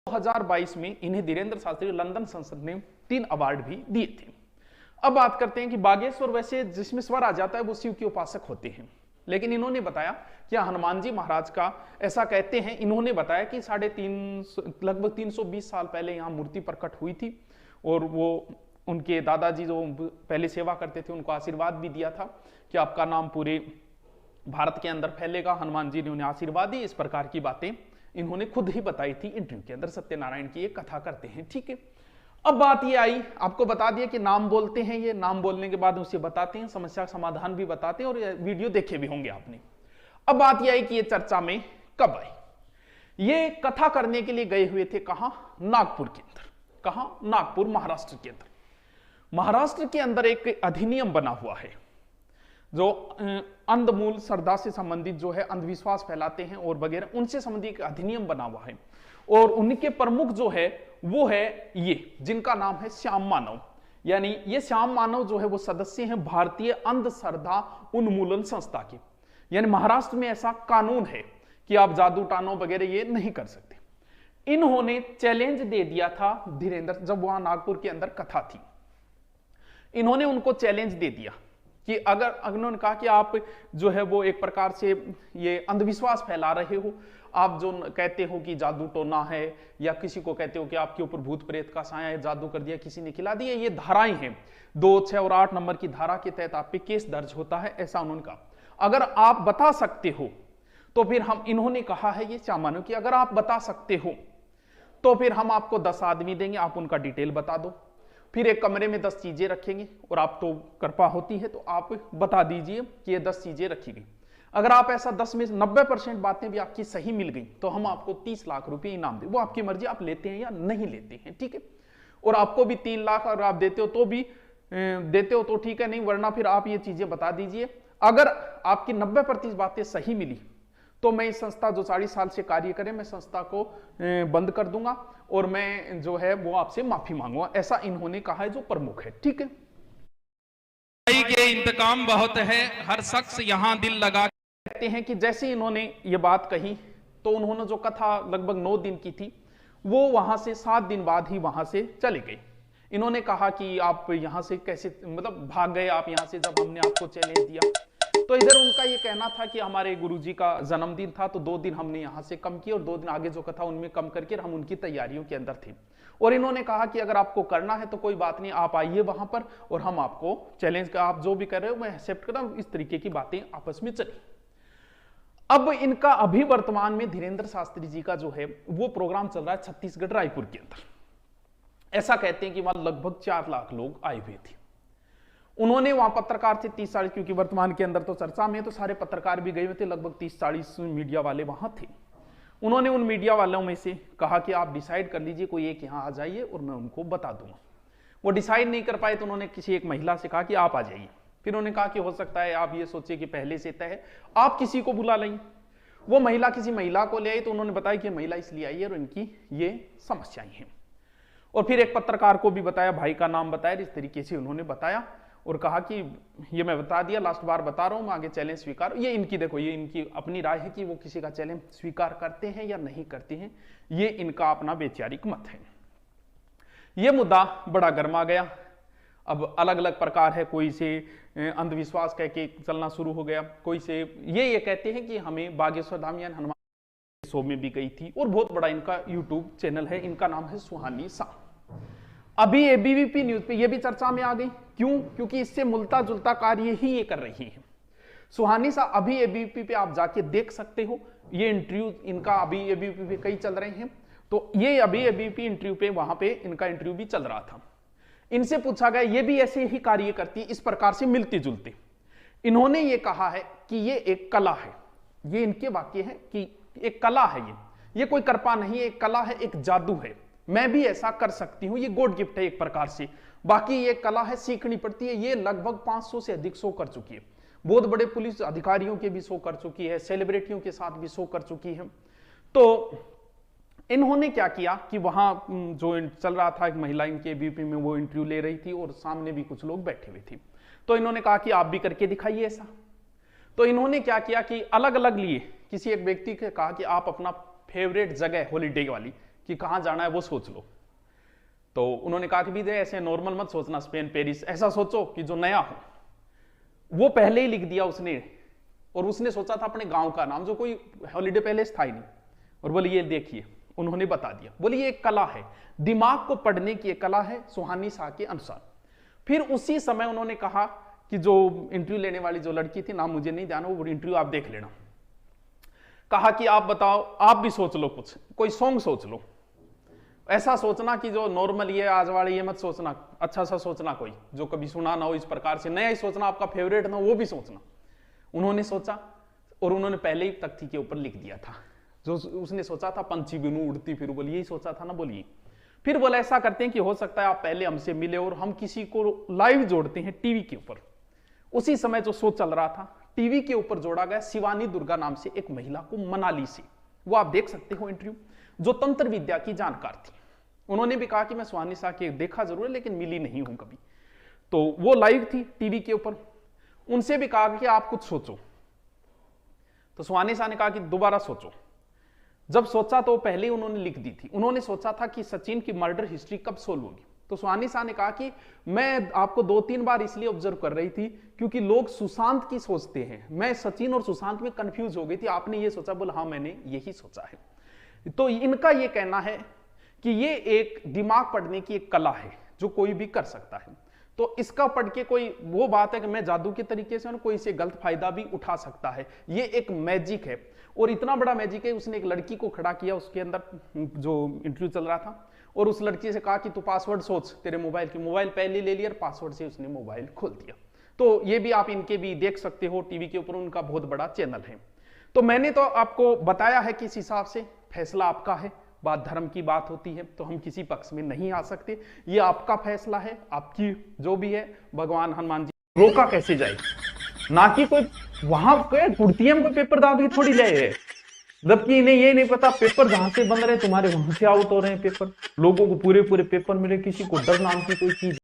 2022 में इन्हें धीरेन्द्र शास्त्री लंदन संसद ने 3 अवार्ड भी दिए थे। अब बात करते हैं कि बागेश्वर वैसे जिसमें स्वर आ जाता है वो शिव के उपासक होते हैं, लेकिन इन्होंने बताया कि हनुमान जी महाराज का ऐसा कहते हैं, इन्होंने बताया कि 350 लगभग 320 साल पहले यहाँ मूर्ति प्रकट हुई थी और वो उनके दादाजी जो पहले सेवा करते थे उनको आशीर्वाद भी दिया था कि आपका नाम पूरे भारत के अंदर फैलेगा। हनुमान जी ने उन्हें आशीर्वाद दी। इस प्रकार की बातें इन्होंने खुद ही बताई थी इंटरव्यू के अंदर। सत्यनारायण की एक कथा करते हैं, ठीक है। अब बात ये आई, आपको बता दिया कि नाम बोलते हैं, ये नाम बोलने के बाद उसे बताते हैं, समस्या का समाधान भी बताते हैं, और वीडियो देखे भी होंगे आपने। अब बात ये आई कि ये चर्चा में कब आई। ये कथा करने के लिए गए हुए थे कहां? नागपुर के अंदर। कहां? नागपुर, महाराष्ट्र के अंदर। महाराष्ट्र के अंदर एक अधिनियम बना हुआ है जो अंधमूल श्रद्धा से संबंधित जो है अंधविश्वास फैलाते हैं और वगैरह, उनसे संबंधित एक अधिनियम बना हुआ है, और उनके प्रमुख जो है वो है ये, जिनका नाम है श्याम मानव। यानी ये श्याम मानव जो है वो सदस्य हैं भारतीय अंधश्रद्धा उन्मूलन संस्था के। यानी महाराष्ट्र में ऐसा कानून है कि आप जादू टानो वगैरह ये नहीं कर सकते। इन्होंने चैलेंज दे दिया था धीरेन्द्र, जब वहां नागपुर के अंदर कथा थी, इन्होंने उनको चैलेंज दे दिया कि अगर उन्होंने कहा कि आप जो है वो एक प्रकार से ये अंधविश्वास फैला रहे हो, आप जो कहते हो कि जादू टोना है, या किसी को कहते हो कि आपके ऊपर भूत प्रेत का साया है, जादू कर दिया, किसी ने खिला दिया, ये धाराएं हैं, 2, 6 और 8 नंबर की धारा के तहत आप पे केस दर्ज होता है, ऐसा उन्होंने कहा। अगर आप बता सकते हो तो फिर हम, इन्होंने कहा है ये चामानो कि अगर आप बता सकते हो तो फिर हम आपको 10 आदमी देंगे, आप उनका डिटेल बता दो, फिर एक कमरे में 10 चीजें रखेंगे, और आप तो कृपा होती है तो आप बता दीजिए कि ये 10 चीजें रखी गई। अगर आप ऐसा 10 में 90% बातें भी आपकी सही मिल गई तो हम आपको 30 लाख रुपए इनाम दें। वो आपकी मर्जी, आप लेते हैं या नहीं लेते हैं, ठीक है। और आपको भी 3 लाख अगर आप देते हो तो भी देते हो तो ठीक है, नहीं वरना फिर आप ये चीजें बता दीजिए। अगर आपकी 90% बातें सही मिली तो मैं इस संस्था जो 40 साल से कार्य करे, मैं संस्था को बंद कर दूंगा और मैं जो है वो आपसे माफी मांगूंगा, ऐसा इन्होंने कहा है जो प्रमुख है, ठीक है। के इंतकाम बहुत है, हर शख्स यहाँ दिल लगा। कहते हैं कि जैसे इन्होंने ये बात कही तो उन्होंने जो कथा लगभग 9 दिन की थी वो वहां से 7 दिन बाद ही वहां से चले गए। इन्होंने कहा कि आप यहां से कैसे, मतलब भाग गए आप यहां से जब हमने आपको चैलेंज दिया। तो इधर उनका ये कहना था कि हमारे गुरुजी का जन्मदिन था तो 2 दिन हमने यहां से कम किए और 2 दिन आगे जो कथा उनमें कम करके हम उनकी तैयारियों के अंदर थे। और इन्होंने कहा कि अगर आपको करना है तो कोई बात नहीं, आप आइए वहां पर और हम आपको चैलेंज का, आप जो भी कर रहे हो मैं एक्सेप्ट कर रहा हूं। इस तरीके की बातें आपस में चली। अब इनका अभी वर्तमान में धीरेन्द्र शास्त्री जी का जो है वो प्रोग्राम चल रहा है छत्तीसगढ़ रायपुर के अंदर। ऐसा कहते हैं कि वहां लगभग 4 लाख लोग आए हुए थे। उन्होंने वहां पत्रकार थे 30-40, क्योंकि वर्तमान के अंदर तो चर्चा में तो सारे पत्रकार भी गए हुए थे, लगभग 30-40 मीडिया वाले वहां थे। उन्होंने उन मीडिया वालों में से कहा कि आप डिसाइड कर लीजिए, कोई एक यहां आ जाइए और मैं उनको बता दूंगा। वो डिसाइड नहीं कर पाए तो उन्होंने किसी एक महिला से कहा कि आप आ जाइए। फिर उन्होंने कहा कि हो सकता है आप ये सोचिए कि पहले से तय है, आप किसी को बुला लें। वो महिला किसी महिला को ले आई तो उन्होंने बताया कि महिला इसलिए आई है और इनकी ये समस्याएं हैं। और फिर एक पत्रकार को भी बताया, भाई का नाम बताया, इस तरीके से उन्होंने बताया और कहा कि ये मैं बता दिया, लास्ट बार बता रहा हूं, मैं आगे चैलेंज स्वीकार। ये इनकी, देखो ये इनकी अपनी राय है कि वो किसी का चैलेंज स्वीकार करते हैं या नहीं करते हैं, ये इनका अपना वैचारिक मत है। ये मुद्दा बड़ा गर्मा गया। अब अलग अलग प्रकार है, कोई से अंधविश्वास कह के चलना शुरू हो गया, कोई से ये कहते हैं कि हमें बागेश्वर धाम यानी हनुमान शो में भी गई थी। और बहुत बड़ा इनका यूट्यूब चैनल है, इनका नाम है सुहानी सा। अभी एबीवीपी न्यूज पे ये भी चर्चा में आ गई। क्यों? क्योंकि इससे मिलता जुलता कार्य ही ये कर रही है। सुहानी सा अभी एबीवीपी पे आप जाके देख सकते हो, ये इंटरव्यू इनका अभी एबीवीपी पे कई चल रहे हैं। तो ये अभी एबीवीपी इंटरव्यू पे, वहां पे इनका इंटरव्यू भी चल रहा था। इनसे पूछा गया, ये भी ऐसे ही कार्य करती, इस प्रकार से मिलते जुलते। इन्होंने ये कहा है कि ये एक कला है। ये इनके वाक्य है कि एक कला है, ये कोई कृपा नहीं है, एक कला है, एक जादू है, मैं भी ऐसा कर सकती हूं, ये गॉड गिफ्ट है एक प्रकार से। बाकी ये कला है, सीखनी पड़ती है। ये लगभग 500 से अधिक शो कर चुकी है, बहुत बड़े पुलिस अधिकारियों के भी शो कर चुकी है, सेलिब्रिटियों के साथ भी शो कर चुकी है। तो इन्होंने क्या किया कि वहां जो चल रहा था, एक महिला इनके बीपी में वो इंटरव्यू ले रही थी और सामने भी कुछ लोग बैठे हुए थे। तो इन्होंने कहा कि आप भी करके दिखाइए ऐसा। तो इन्होंने क्या किया कि अलग अलग लिए, किसी एक व्यक्ति के कहा कि आप अपना फेवरेट जगह हॉलीडे वाली कि कहाँ जाना है वो सोच लो। तो उन्होंने कहा कि विजय ऐसे नॉर्मल मत सोचना, स्पेन पेरिस, ऐसा सोचो कि जो नया हो। वो पहले ही लिख दिया उसने, और उसने सोचा था अपने गांव का नाम, जो कोई हॉलीडे पैलेस था ही नहीं। और बोले ये देखिए, उन्होंने बता दिया, बोले ये एक कला है, दिमाग को पढ़ने की एक कला है सुहानी शाह के अनुसार। फिर उसी समय उन्होंने कहा कि जो इंटरव्यू लेने वाली जो लड़की थी, नाम मुझे नहीं ध्यान, वो इंटरव्यू आप देख लेना, कहा कि आप बताओ, आप भी सोच लो, कुछ कोई सॉन्ग सोच लो, ऐसा सोचना कि जो नॉर्मल ये आज वाले ये मत सोचना, अच्छा सा सोचना कोई जो कभी सुना ना हो, इस प्रकार से नया ही सोचना, आपका फेवरेट ना वो भी सोचना। उन्होंने सोचा और उन्होंने पहले ही तख्ती के ऊपर लिख दिया था जो उसने सोचा था, पंछी बिनू उड़ती फिर, बोलिए यही सोचा था ना, बोलिए। फिर बोले ऐसा करते हैं कि हो सकता है आप पहले हमसे मिले और हम किसी को लाइव जोड़ते हैं टीवी के ऊपर। उसी समय जो शो चल रहा था, टीवी के ऊपर जोड़ा गया शिवानी दुर्गा नाम से एक महिला को, मनाली से। वो आप देख सकते हो इंटरव्यू, जो तंत्र विद्या की जानकार थी। उन्होंने भी कहा कि मैं सुहानी शाह के देखा जरूर है लेकिन मिली नहीं हूं कभी। तो वो लाइव थी टीवी के ऊपर, उनसे भी कहा कि आप कुछ सोचो। तो सुहानी शाह ने कहा कि दोबारा सोचो। जब सोचा तो पहले ही उन्होंने लिख दी थी। उन्होंने सोचा था कि सचिन की मर्डर हिस्ट्री कब सोल्व होगी। तो सुहानी शाह ने कहा कि मैं आपको 2-3 बार इसलिए ऑब्जर्व कर रही थी क्योंकि लोग सुशांत की सोचते हैं, मैं सचिन और सुशांत में कंफ्यूज हो गई थी, आपने ये सोचा, बोला हाँ मैंने यही सोचा है। तो इनका ये कहना है कि ये एक दिमाग पढ़ने की एक कला है जो कोई भी कर सकता है। तो इसका पढ़ के कोई वो बात है कि मैं जादू के तरीके से कोई से गलत फायदा भी उठा सकता है, ये एक मैजिक है। और इतना बड़ा मैजिक है, उसने एक लड़की को खड़ा किया उसके अंदर जो इंटरव्यू चल रहा था, और उस लड़की से कहा कि तू पासवर्ड सोच तेरे मोबाइल की, मोबाइल पहले ले लिया और पासवर्ड से उसने मोबाइल खोल दिया। तो ये भी आप इनके भी देख सकते हो टीवी के ऊपर, उनका बहुत बड़ा चैनल है। तो मैंने तो आपको बताया है कि इस हिसाब से फैसला आपका है। बात धर्म की बात होती है तो हम किसी पक्ष में नहीं आ सकते, ये आपका फैसला है, आपकी जो भी है। भगवान हनुमान जी रोका कैसे जाए, ना कि कोई वहां कुर्तियम को पेपर दाब के थोड़ी ले है, जबकि इन्हें ये नहीं पता पेपर जहां से बन रहे हैं तुम्हारे वहां से आउट हो रहे हैं पेपर, लोगों को पूरे पूरे पेपर मिले, किसी को डर नाम की कोई चीज